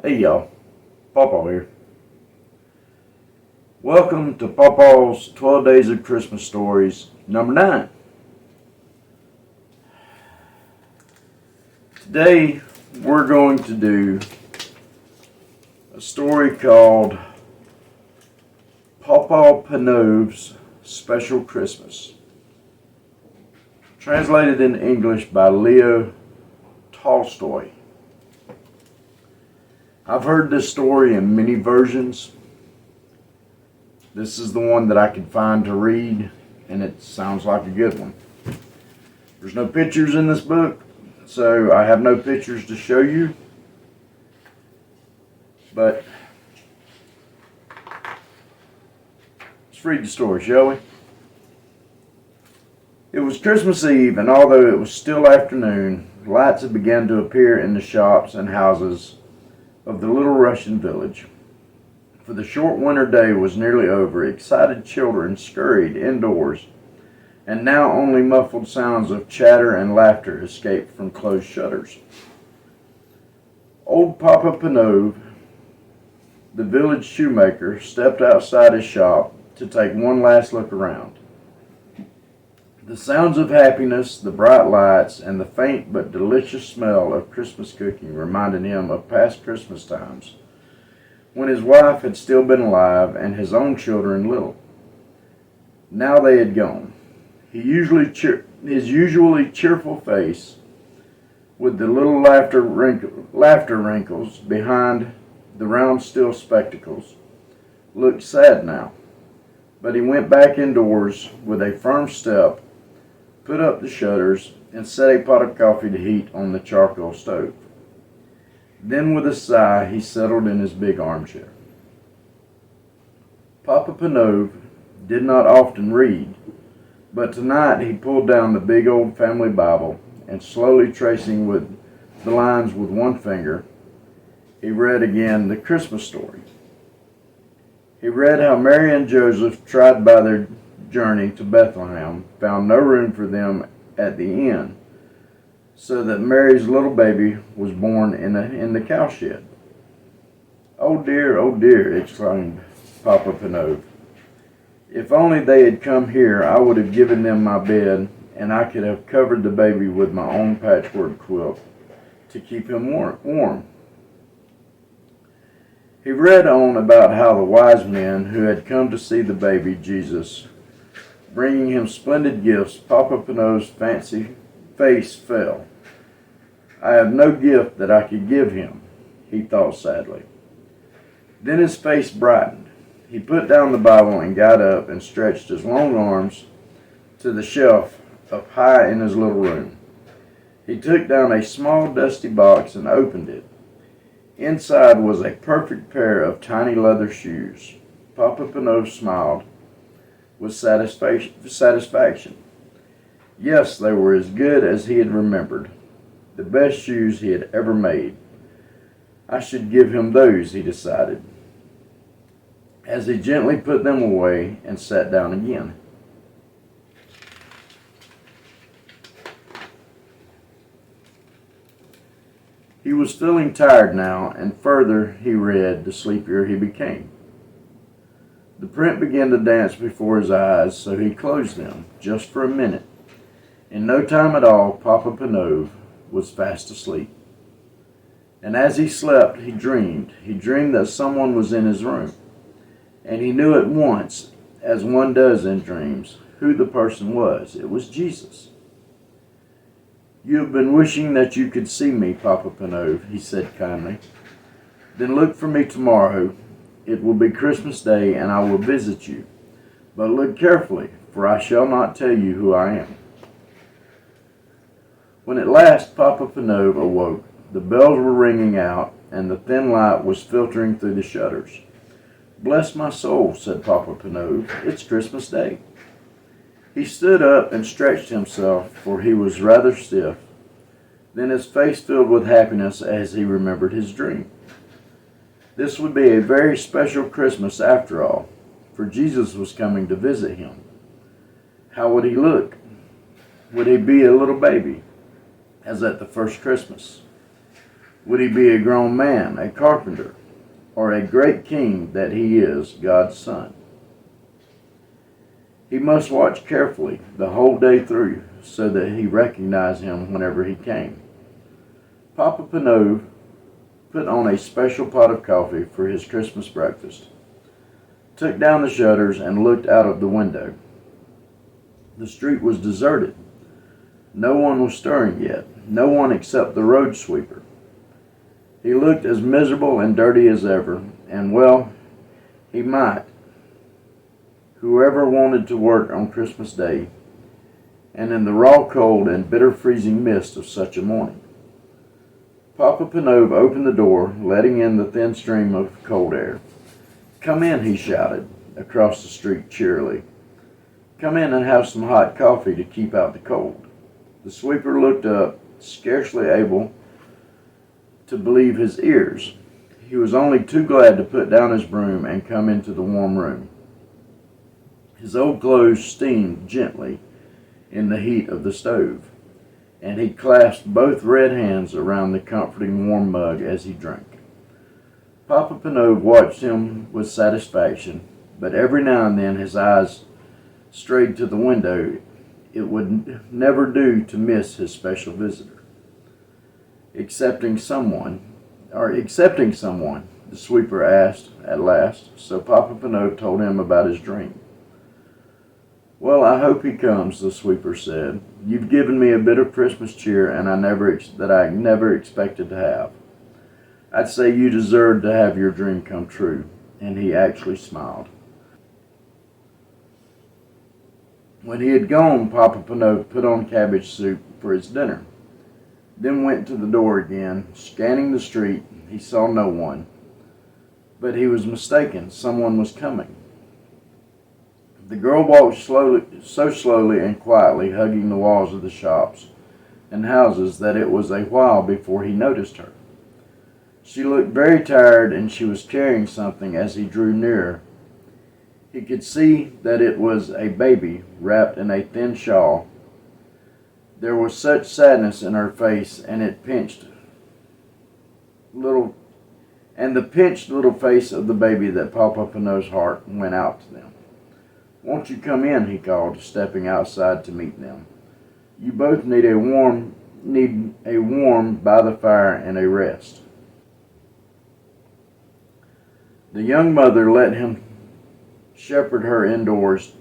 Hey y'all, Pawpaw here. Welcome to Pawpaw's 12 Days of Christmas Stories, number 9. Today we're going to do a story called Pawpaw Panov's Special Christmas, translated in English by Leo Tolstoy. I've heard this story in many versions. This is the one that I could find to read, and it sounds like a good one. There's no pictures in this book, so I have no pictures to show you. But let's read the story, shall we? It was Christmas Eve, and although it was still afternoon, lights had begun to appear in the shops and houses of the little Russian village. For the short winter day was nearly over, excited children scurried indoors, and now only muffled sounds of chatter and laughter escaped from closed shutters. Old Papa Panov, the village shoemaker, stepped outside his shop to take one last look around. The sounds of happiness, the bright lights, and the faint but delicious smell of Christmas cooking reminded him of past Christmas times, when his wife had still been alive and his own children little. Now they had gone. His usually cheerful face, with the little laughter wrinkles behind the round steel spectacles, looked sad now. But he went back indoors with a firm step, put up the shutters, and set a pot of coffee to heat on the charcoal stove. Then with a sigh, he settled in his big armchair. Papa Panov did not often read, but tonight he pulled down the big old family Bible, and slowly tracing with the lines with one finger, he read again the Christmas story. He read how Mary and Joseph tried by their journey to Bethlehem, found no room for them at the inn, so that Mary's little baby was born in the cowshed. Oh dear, exclaimed Papa Panov. If only they had come here, I would have given them my bed, and I could have covered the baby with my own patchwork quilt to keep him warm. He read on about how the wise men who had come to see the baby Jesus, bringing him splendid gifts. Papa Panov's fancy face fell. I have no gift that I could give him, he thought sadly. Then his face brightened. He put down the Bible and got up and stretched his long arms to the shelf up high in his little room. He took down a small dusty box and opened it. Inside was a perfect pair of tiny leather shoes. Papa Panov smiled with satisfaction. Yes, they were as good as he had remembered. The best shoes he had ever made. I should give him those, he decided, as he gently put them away and sat down again. He was feeling tired now, and further he read, the sleepier he became. The print began to dance before his eyes, so he closed them, just for a minute. In no time at all, Papa Panov was fast asleep. And as he slept, he dreamed. He dreamed that someone was in his room. And he knew at once, as one does in dreams, who the person was. It was Jesus. You have been wishing that you could see me, Papa Panov, he said kindly. Then look for me tomorrow. It will be Christmas Day, and I will visit you. But look carefully, for I shall not tell you who I am. When at last Papa Panov awoke, the bells were ringing out, and the thin light was filtering through the shutters. Bless my soul, said Papa Panov, it's Christmas Day. He stood up and stretched himself, for he was rather stiff. Then his face filled with happiness as he remembered his dream. This would be a very special Christmas after all, for Jesus was coming to visit him. How would he look? Would he be a little baby, as at the first Christmas? Would he be a grown man, a carpenter, or a great king that he is, God's son? He must watch carefully the whole day through so that he recognized him whenever he came. Papa Panov put on a special pot of coffee for his Christmas breakfast, took down the shutters, and looked out of the window. The street was deserted. No one was stirring yet, no one except the road sweeper. He looked as miserable and dirty as ever, and well, he might. Whoever wanted to work on Christmas Day, and in the raw cold and bitter freezing mist of such a morning. Papa Panov opened the door, letting in the thin stream of cold air. "Come in," he shouted across the street cheerily. "Come in and have some hot coffee to keep out the cold." The sweeper looked up, scarcely able to believe his ears. He was only too glad to put down his broom and come into the warm room. His old clothes steamed gently in the heat of the stove, and he clasped both red hands around the comforting warm mug as he drank. Papa Panov watched him with satisfaction, but every now and then his eyes strayed to the window. It would never do to miss his special visitor. Accepting someone, the sweeper asked at last, so Papa Panov told him about his dream. "Well, I hope he comes," the sweeper said. "You've given me a bit of Christmas cheer and I never expected to have. I'd say you deserved to have your dream come true." And he actually smiled. When he had gone, Papa Panov put on cabbage soup for his dinner, then went to the door again. Scanning the street, he saw no one. But he was mistaken. Someone was coming. The girl walked so slowly and quietly, hugging the walls of the shops and houses, that it was a while before he noticed her. She looked very tired, and she was carrying something as he drew nearer. He could see that it was a baby wrapped in a thin shawl. There was such sadness in her face, and the pinched little face of the baby, that Papa Panov's heart went out to them. "Won't you come in?" he called, stepping outside to meet them. "You both need a warm by the fire and a rest." The young mother let him shepherd her indoors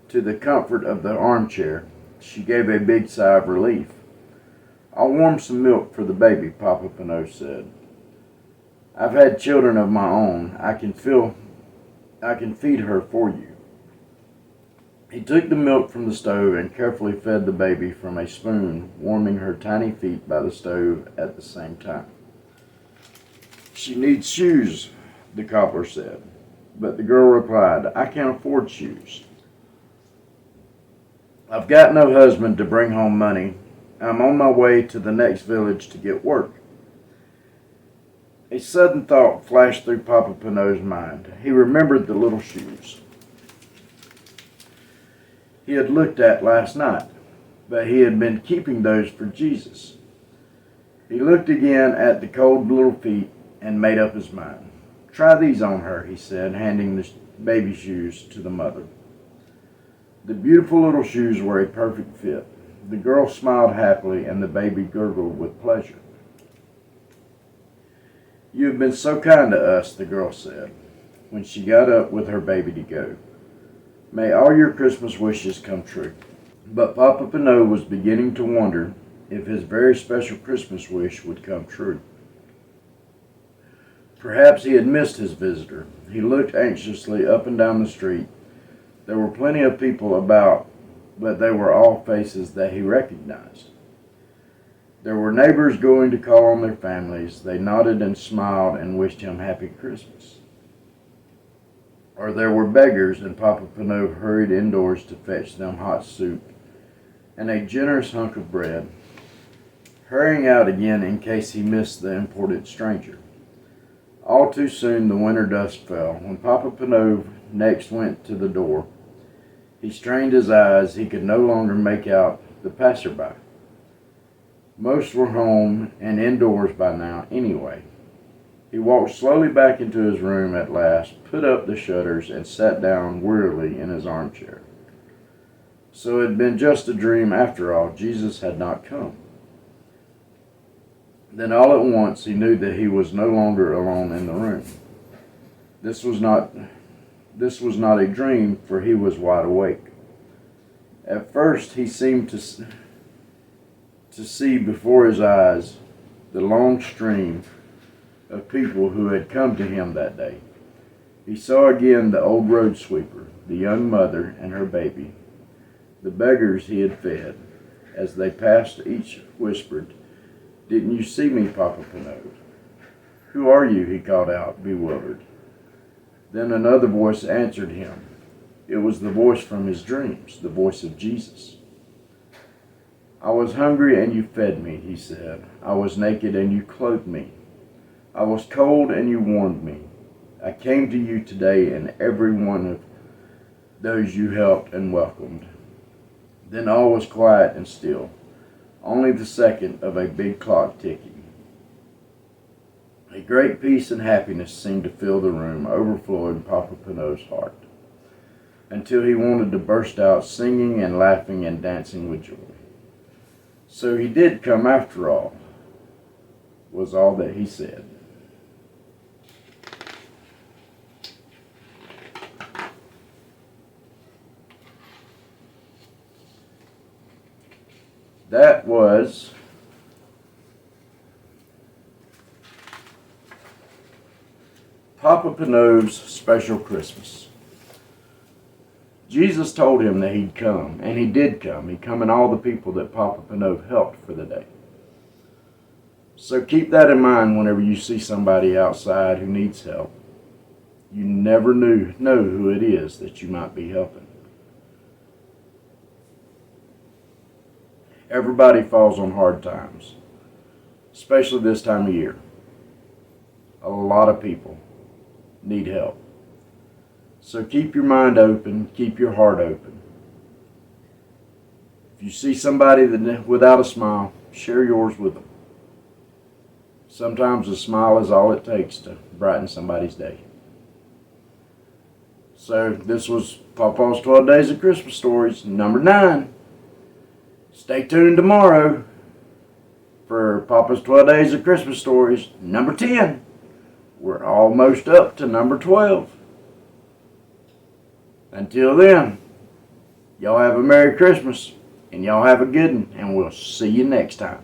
to the comfort of the armchair. She gave a big sigh of relief. "I'll warm some milk for the baby," Papa Panov said. "I've had children of my own. I can feed her for you." He took the milk from the stove and carefully fed the baby from a spoon, warming her tiny feet by the stove at the same time. "She needs shoes," the cobbler said. But the girl replied, "I can't afford shoes. I've got no husband to bring home money. I'm on my way to the next village to get work." A sudden thought flashed through Papa Panov's mind. He remembered the little shoes he had looked at last night, but he had been keeping those for Jesus. He looked again at the cold little feet and made up his mind. "Try these on her," he said, handing the baby shoes to the mother. The beautiful little shoes were a perfect fit. The girl smiled happily, and the baby gurgled with pleasure. "You have been so kind to us," the girl said, when she got up with her baby to go. "May all your Christmas wishes come true." But Papa Panov was beginning to wonder if his very special Christmas wish would come true. Perhaps he had missed his visitor. He looked anxiously up and down the street. There were plenty of people about, but they were all faces that he recognized. There were neighbors going to call on their families. They nodded and smiled and wished him Happy Christmas. Or there were beggars, and Papa Panov hurried indoors to fetch them hot soup and a generous hunk of bread, hurrying out again in case he missed the imported stranger. All too soon the winter dusk fell. When Papa Panov next went to the door, he strained his eyes. He could no longer make out the passerby. Most were home and indoors by now anyway. He walked slowly back into his room at last, put up the shutters, and sat down wearily in his armchair. So it had been just a dream after all. Jesus had not come. Then all at once he knew that he was no longer alone in the room. This was not a dream, for he was wide awake. At first he seemed to see before his eyes the long stream of people who had come to him that day. He saw again the old road sweeper, the young mother and her baby, the beggars he had fed. As they passed, each whispered, "Didn't you see me, Papa Panov?" "Who are you?" he called out, bewildered. Then another voice answered him. It was the voice from his dreams, the voice of Jesus. "I was hungry and you fed me," he said. "I was naked and you clothed me. I was cold and you warmed me. I came to you today and every one of those you helped and welcomed." Then all was quiet and still, only the second of a big clock ticking. A great peace and happiness seemed to fill the room, overflowing Papa Panov's heart, until he wanted to burst out singing and laughing and dancing with joy. So he did come after all, was all that he said. That was Papa Panov's special Christmas. Jesus told him that he'd come, and he did come. He come and all the people that Papa Panov helped for the day. So keep that in mind whenever you see somebody outside who needs help. You never know who it is that you might be helping. Everybody falls on hard times, especially this time of year. A lot of people need help. So keep your mind open, keep your heart open. If you see somebody without a smile, share yours with them. Sometimes a smile is all it takes to brighten somebody's day. So this was Pawpaw's 12 Days of Christmas Stories, number 9. Stay tuned tomorrow for Papa's 12 Days of Christmas Stories, number 10. We're almost up to number 12. Until then, y'all have a Merry Christmas, and y'all have a good one, and we'll see you next time.